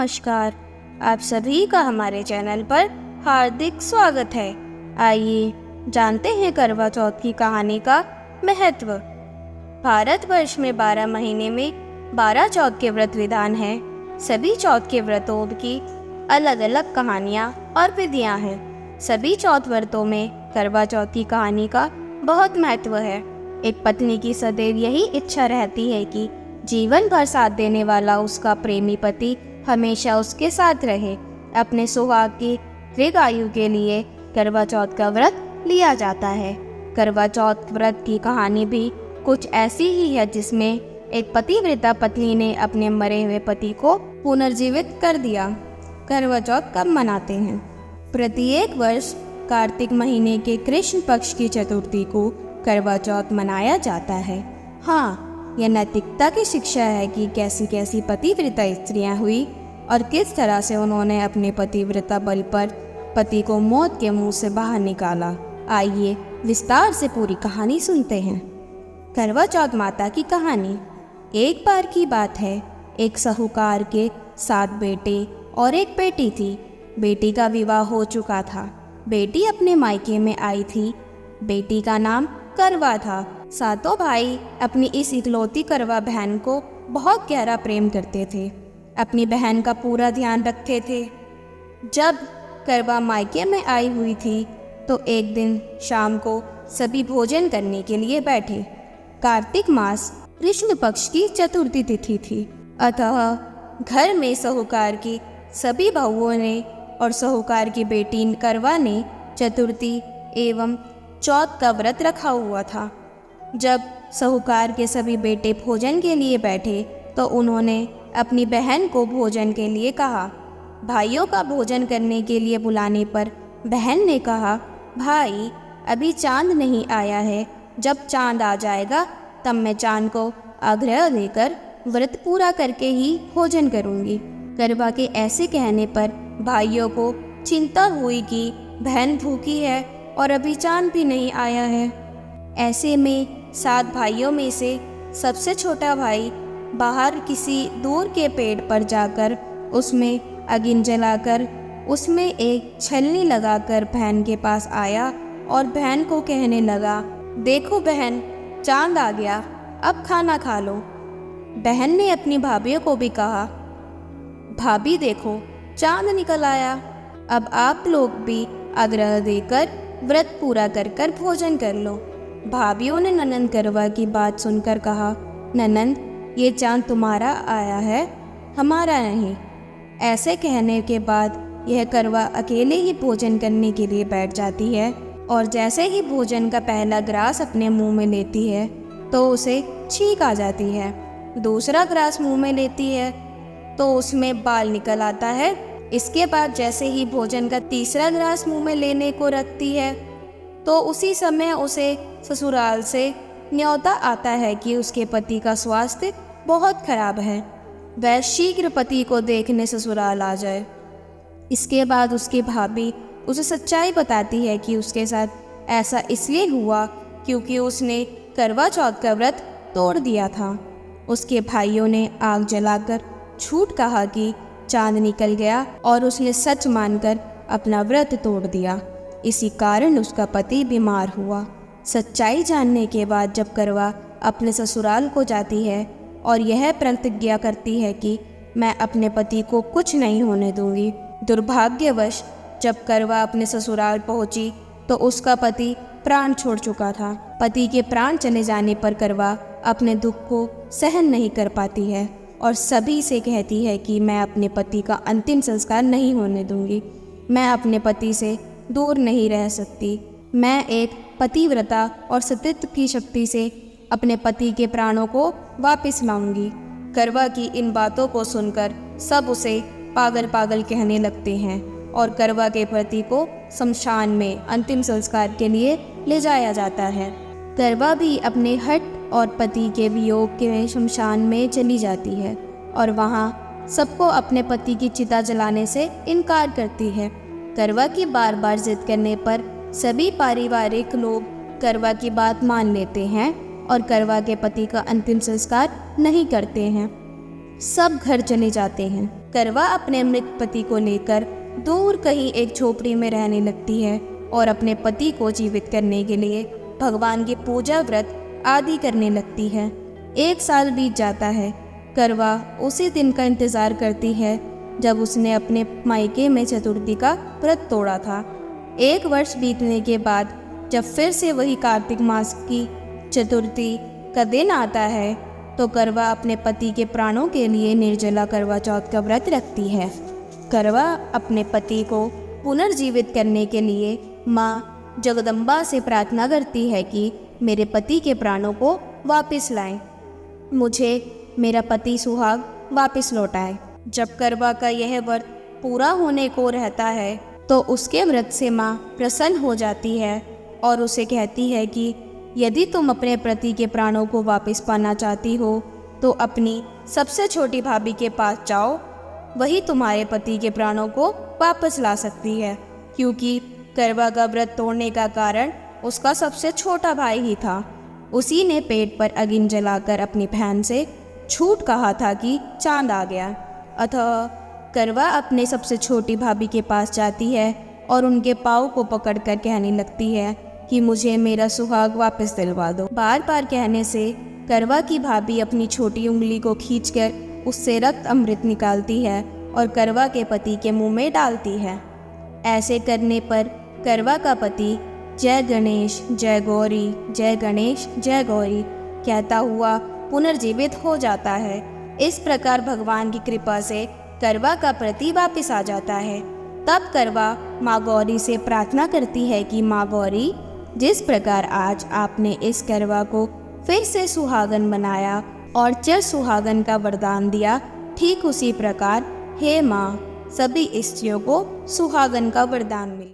नमस्कार। आप सभी का हमारे चैनल पर हार्दिक स्वागत है। आइए जानते हैं करवा चौथ की कहानी का महत्व। भारतवर्ष में 12 महीने में 12 चौथ के व्रत विधान हैं। सभी चौथ के व्रतों की अलग अलग कहानियाँ और विधियाँ हैं। सभी चौथ व्रतों में करवा चौथ की कहानी का बहुत महत्व है। एक पत्नी की सदैव यही इच्छा रहती है कि जीवन भर साथ देने वाला उसका प्रेमी पति हमेशा उसके साथ रहे। अपने सुहाग की दीर्घायु के लिए करवा चौथ का व्रत लिया जाता है। करवा चौथ व्रत की कहानी भी कुछ ऐसी ही है, जिसमें एक पतिव्रता पत्नी ने अपने मरे हुए पति को पुनर्जीवित कर दिया। करवा चौथ कब मनाते हैं? प्रत्येक वर्ष कार्तिक महीने के कृष्ण पक्ष की चतुर्थी को करवा चौथ मनाया जाता है। हाँ, यह नैतिकता की शिक्षा है कि कैसी कैसी पतिव्रता स्त्रियां हुई और किस तरह से उन्होंने अपने पतिव्रता बल पर पति को मौत के मुंह से बाहर निकाला। आइए विस्तार से पूरी कहानी सुनते हैं। करवा चौथ माता की कहानी। एक बार की बात है, एक साहूकार के 7 बेटे और एक बेटी थी। बेटी का विवाह हो चुका था। बेटी अपने मायके में आई थी। बेटी का नाम करवा था। सातों भाई अपनी इस इकलौती करवा बहन को बहुत गहरा प्रेम करते थे। अपनी बहन का पूरा ध्यान रखते थे। जब करवा मायके में आई हुई थी तो एक दिन शाम को सभी भोजन करने के लिए बैठे। कार्तिक मास कृष्ण पक्ष की चतुर्थी तिथि थी। अतः घर में साहूकार की सभी बहुओं ने और साहूकार की बेटी करवा ने चतुर्थी एवं चौथ का व्रत रखा हुआ था। जब साहूकार के सभी बेटे भोजन के लिए बैठे तो उन्होंने अपनी बहन को भोजन के लिए कहा। भाइयों का भोजन करने के लिए बुलाने पर बहन ने कहा, भाई अभी चांद नहीं आया है, जब चांद आ जाएगा तब मैं चांद को आग्रह देकर व्रत पूरा करके ही भोजन करूंगी। करवा के ऐसे कहने पर भाइयों को चिंता हुई कि बहन भूखी है और अभी चांद भी नहीं आया है। ऐसे में 7 भाइयों में से सबसे छोटा भाई बाहर किसी दूर के पेड़ पर जाकर उसमें अगिन जलाकर उसमें एक छलनी लगाकर बहन के पास आया और बहन को कहने लगा, देखो बहन, चांद आ गया, अब खाना खा लो। बहन ने अपनी भाभीयों को भी कहा, भाभी देखो, चांद निकल आया, अब आप लोग भी आग्रह देकर व्रत पूरा कर कर भोजन कर लो। भाभीयों ने ननंद करवा की बात सुनकर कहा, ननंद, ये चांद तुम्हारा आया है, हमारा नहीं। ऐसे कहने के बाद यह करवा अकेले ही भोजन करने के लिए बैठ जाती है और जैसे ही भोजन का पहला ग्रास अपने मुंह में लेती है तो उसे छींक आ जाती है। दूसरा ग्रास मुंह में लेती है तो उसमें बाल निकल आता है। इसके बाद जैसे ही भोजन का तीसरा ग्रास मुंह में लेने को रखती है तो उसी समय उसे ससुराल से न्योता आता है कि उसके पति का स्वास्थ्य बहुत खराब है, वह शीघ्र पति को देखने ससुराल आ जाए। इसके बाद उसकी भाभी उसे सच्चाई बताती है कि उसके साथ ऐसा इसलिए हुआ क्योंकि उसने करवा चौथ का व्रत तोड़ दिया था। उसके भाइयों ने आग जलाकर झूठ कहा कि चांद निकल गया और उसने सच मानकर अपना व्रत तोड़ दिया। इसी कारण उसका पति बीमार हुआ। सच्चाई जानने के बाद जब करवा अपने ससुराल को जाती है और यह प्रतिज्ञा करती है कि मैं अपने पति को कुछ नहीं होने दूंगी, दुर्भाग्यवश जब करवा अपने ससुराल पहुंची तो उसका पति प्राण छोड़ चुका था। पति के प्राण चले जाने पर करवा अपने दुख को सहन नहीं कर पाती है और सभी से कहती है कि मैं अपने पति का अंतिम संस्कार नहीं होने दूंगी। मैं अपने पति से दूर नहीं रह सकती। मैं एक पतिव्रता और सतीत्व की शक्ति से अपने पति के प्राणों को वापस लाऊंगी। करवा की इन बातों को सुनकर सब उसे पागल पागल कहने लगते हैं और करवा के पति को शमशान में अंतिम संस्कार के लिए ले जाया जाता है। करवा भी अपने हट और पति के वियोग के शमशान में चली जाती है और वहाँ सबको अपने पति की चिता जलाने से इनकार करती है। करवा की बार बार जिद करने पर सभी पारिवारिक लोग करवा की बात मान लेते हैं और करवा के पति का अंतिम संस्कार नहीं करते हैं। सब घर चले जाते हैं। करवा अपने मृत पति को लेकर दूर कहीं एक झोपड़ी में रहने लगती है और अपने पति को जीवित करने के लिए भगवान की पूजा व्रत आदि करने लगती है। 1 साल बीत जाता है। करवा उसी दिन का इंतज़ार करती है जब उसने अपने मायके में चतुर्थी का व्रत तोड़ा था। 1 वर्ष बीतने के बाद जब फिर से वही कार्तिक मास की चतुर्थी का दिन आता है तो करवा अपने पति के प्राणों के लिए निर्जला करवा चौथ का व्रत रखती है। करवा अपने पति को पुनर्जीवित करने के लिए माँ जगदम्बा से प्रार्थना करती है कि मेरे पति के प्राणों को वापस लाएं, मुझे मेरा पति सुहाग वापस लौटाए। जब करवा का यह व्रत पूरा होने को रहता है तो उसके व्रत से माँ प्रसन्न हो जाती है और उसे कहती है कि यदि तुम अपने पति के प्राणों को वापस पाना चाहती हो तो अपनी सबसे छोटी भाभी के पास जाओ, वही तुम्हारे पति के प्राणों को वापस ला सकती है। क्योंकि करवा का व्रत तोड़ने का कारण उसका सबसे छोटा भाई ही था। उसी ने पेट पर अग्नि जलाकर अपनी बहन से झूठ कहा था कि चांद आ गया। अतः करवा अपने सबसे छोटी भाभी के पास जाती है और उनके पाँव को पकड़कर कहने लगती है कि मुझे मेरा सुहाग वापस दिलवा दो। बार बार कहने से करवा की भाभी अपनी छोटी उंगली को खींचकर उससे रक्त अमृत निकालती है और करवा के पति के मुंह में डालती है। ऐसे करने पर करवा का पति जय गणेश जय गौरी, जय गणेश जय गौरी कहता हुआ पुनर्जीवित हो जाता है। इस प्रकार भगवान की कृपा से करवा का पति वापस आ जाता है। तब करवा माँ गौरी से प्रार्थना करती है कि माँ गौरी, जिस प्रकार आज आपने इस करवा को फिर से सुहागन बनाया और चिर सुहागन का वरदान दिया, ठीक उसी प्रकार हे माँ सभी स्त्रियों को सुहागन का वरदान मिले।